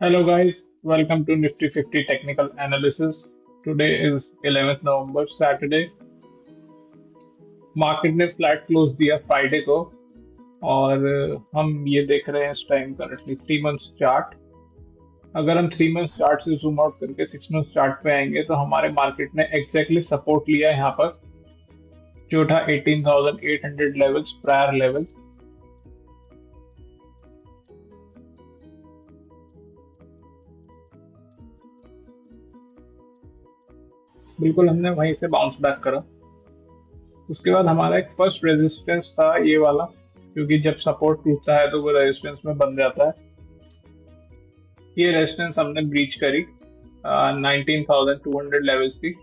Hello guys, welcome to Nifty 50 Technical Analysis. Today is 11th November, Saturday. Market ने flat close दिया Friday को और हम ये देख रहे हैं इस टाइम करंटली 3 मंथ्स चार्ट। अगर हम 3 मंथ्स चार्ट से जूम आउट करके 6 मंथ्स चार्ट पे आएंगे तो हमारे मार्केट ने एग्जैक्टली सपोर्ट लिया यहाँ पर, जो था 18,800 लेवल्स, प्रायर लेवल। बिल्कुल हमने वहीं से बाउंस बैक करा। उसके बाद हमारा एक फर्स्ट रेजिस्टेंस था ये वाला, क्योंकि जब सपोर्ट टूटता है तो वो रेजिस्टेंस में बन जाता है। ये रेजिस्टेंस हमने ब्रीच करी 19,200 लेवल्स की।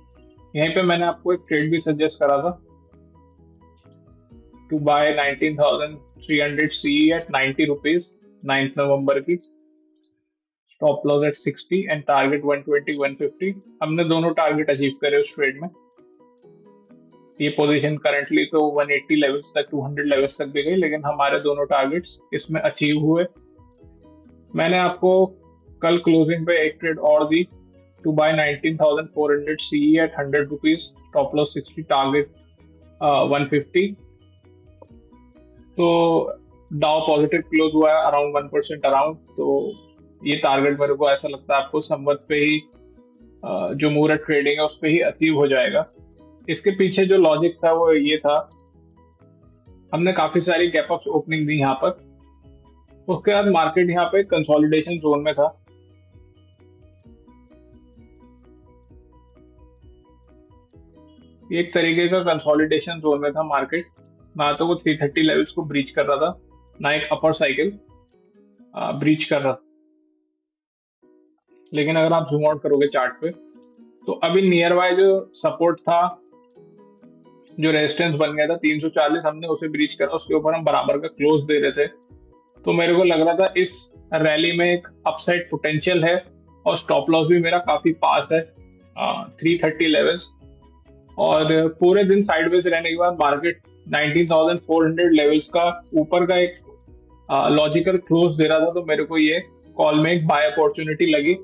यहीं पे मैंने आपको एक ट्रेड भी सजेस्ट करा था, to buy 19,300 C at 90 rupees 9th नवंबर की। Stop loss at 60 and target 120 150। हमने दोनों टारगेट अचीव करे उस ट्रेड में। ये पोजीशन करंटली तो 180 लेवल्स तक, 200 लेवल्स तक भी गई, लेकिन हमारे दोनों टारगेट्स इसमें अचीव हुए। मैंने आपको कल क्लोजिंग पे एक ट्रेड और दी, to buy 19,400 C at 100 rupees, stop loss 60, target 150। तो डाउ पॉजिटिव क्लोज हुआ है अराउंड 1% अराउंड। तो ये टारगेट मेरे को ऐसा लगता है आपको संवत पे ही जो मुहूर्त ट्रेडिंग है उस पे ही अचीव हो जाएगा। इसके पीछे जो लॉजिक था वो ये था, हमने काफी सारी गैप अप ओपनिंग दी यहाँ पर। उसके बाद मार्केट यहाँ पे कंसोलिडेशन जोन में था। एक तरीके का कंसोलिडेशन जोन में था मार्केट। ना तो वो 330 लेवल्स को ब्रीच कर रहा था, ना एक अपर साइकिल ब्रीच कर रहा था। लेकिन अगर आप जूम आउट करोगे चार्ट पे तो अभी नियर बाय जो सपोर्ट था, जो रेजिस्टेंस बन गया था 340, हमने उसे ब्रीच करा। उसके ऊपर हम बराबर का क्लोज दे रहे थे। तो मेरे को लग रहा था इस रैली में एक अपसाइड पोटेंशियल है, और स्टॉप लॉस भी मेरा काफी पास है 330 लेवल्स। और पूरे दिन साइडवेज रहने के बाद मार्केट 19,400 लेवल्स का ऊपर का एक लॉजिकल क्लोज दे रहा था। तो मेरे को ये कॉल में एक बाय अपॉर्चुनिटी लगी,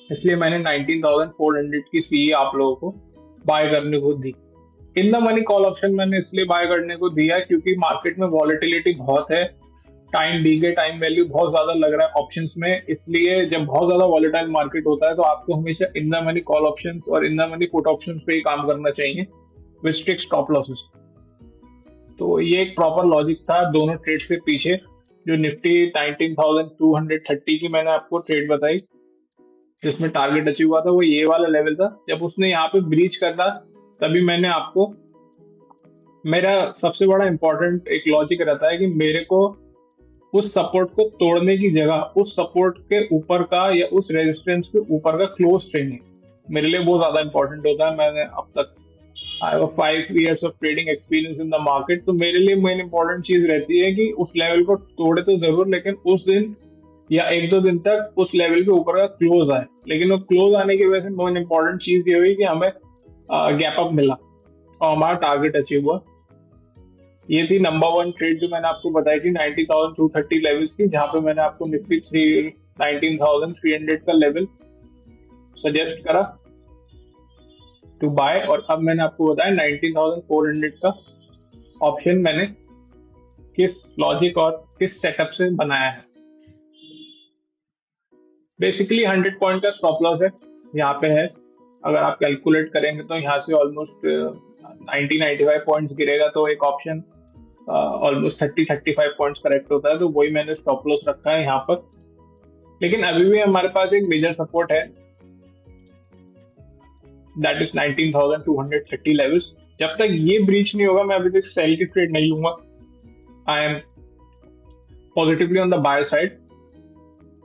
इसलिए मैंने 19,400 की सी आप लोगों को बाय करने को दी। In the money call option मैंने इसलिए बाय करने को दिया क्योंकि मार्केट में वॉलेटिलिटी बहुत है, टाइम डी के टाइम वैल्यू बहुत ज्यादा लग रहा है ऑप्शंस में। इसलिए जब बहुत ज्यादा वॉलेटाइल मार्केट होता है तो आपको हमेशा in the money call options और in the money put options पे ही काम करना चाहिए विद स्ट्रिक्ट स्टॉप लॉसेस। तो ये एक प्रॉपर लॉजिक था दोनों ट्रेड के पीछे। जो निफ्टी 19,230 की मैंने आपको ट्रेड बताई, जिसमें टारगेट अचीव हुआ था, वो ये वाला लेवल था। जब उसने यहाँ पे ब्रीच करना, तभी मैंने आपको, मेरा सबसे बड़ा इंपॉर्टेंट एक लॉजिक रहता है कि मेरे को उस सपोर्ट को तोड़ने की जगह उस सपोर्ट के ऊपर का या उस रेजिस्टेंस के ऊपर का क्लोज ट्रेडिंग मेरे लिए बहुत ज्यादा इंपॉर्टेंट होता है। मैंने अब तक I have 5 years of trading experience in the market. तो मेरे लिए मेन इंपॉर्टेंट चीज रहती है कि उस लेवल को तोड़े तो जरूर, लेकिन उस दिन या 1-2 दिन तक उस लेवल के ऊपर का क्लोज आए। लेकिन वो क्लोज आने की वजह से मेन इंपॉर्टेंट चीज ये हुई कि हमें गैप अप मिला और हमारा टारगेट अचीव हुआ। ये थी नंबर 1 ट्रेड जो मैंने आपको बताई थी 90,230 लेवल्स की, जहां पे मैंने आपको निफ्टी 19,300 का लेवल सजेस्ट करा टू बाय। और अब मैंने आपको बताया 19,400 का ऑप्शन मैंने किस लॉजिक और किस सेटअप से बनाया है। बेसिकली 100 पॉइंट का स्टॉप लॉस है यहाँ पे है। अगर आप कैलकुलेट करेंगे तो यहाँ से ऑलमोस्ट 90-95 पॉइंट्स गिरेगा, तो एक ऑप्शन ऑलमोस्ट 30-35 पॉइंट्स करेक्ट होता है। तो वही मैंने स्टॉप लॉस रखा है यहाँ पर। लेकिन अभी भी हमारे पास एक मेजर सपोर्ट है, दैट इज 19,230 लेवल्स। जब तक ये ब्रीच नहीं होगा मैं अभी तक सेल की ट्रेड नहीं लूंगा। I am positively on the by side.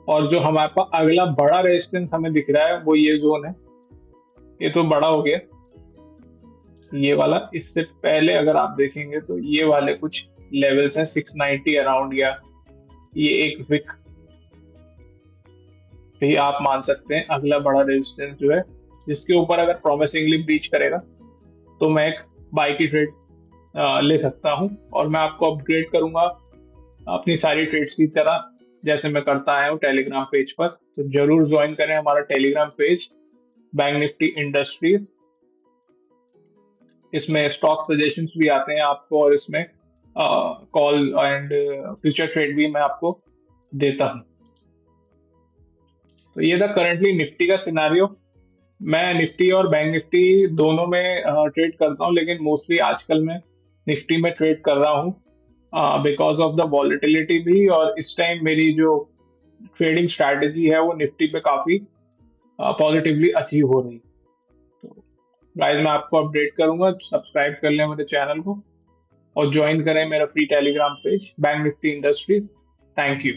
और जो हमारे पास अगला बड़ा रेजिस्टेंस हमें दिख रहा है वो ये जोन है। ये तो बड़ा हो गया ये वाला। इससे पहले अगर आप देखेंगे तो ये वाले कुछ लेवल्स हैं 690 अराउंड, या ये एक विक भी आप मान सकते हैं अगला बड़ा रेजिस्टेंस जो है, जिसके ऊपर अगर प्रॉमिसिंगली ब्रीच करेगा तो मैं एक बाय की ट्रेड ले सकता हूं। और मैं आपको अपग्रेड करूंगा अपनी सारी ट्रेड्स की तरह, जैसे मैं करता आया हूँ टेलीग्राम पेज पर। तो जरूर ज्वाइन करें हमारा Telegram page bank Nifty industries. इसमें स्टॉक सजेशंस भी आते हैं आपको, और इसमें कॉल एंड फ्यूचर ट्रेड भी मैं आपको देता हूँ। तो ये था करंटली निफ्टी का सिनारियो। मैं निफ्टी और बैंक निफ्टी दोनों में ट्रेड करता हूँ, लेकिन मोस्टली आजकल मैं निफ्टी में ट्रेड कर रहा हूँ बिकॉज ऑफ द वॉलेटिलिटी भी, और इस टाइम मेरी जो ट्रेडिंग स्ट्रैटेजी है वो निफ्टी पे काफी पॉजिटिवली अचीव हो रही। तो गाइस मैं आपको अपडेट करूंगा, सब्सक्राइब कर लें मेरे चैनल को और ज्वाइन करें मेरा free Telegram page bank Nifty industries. Thank you.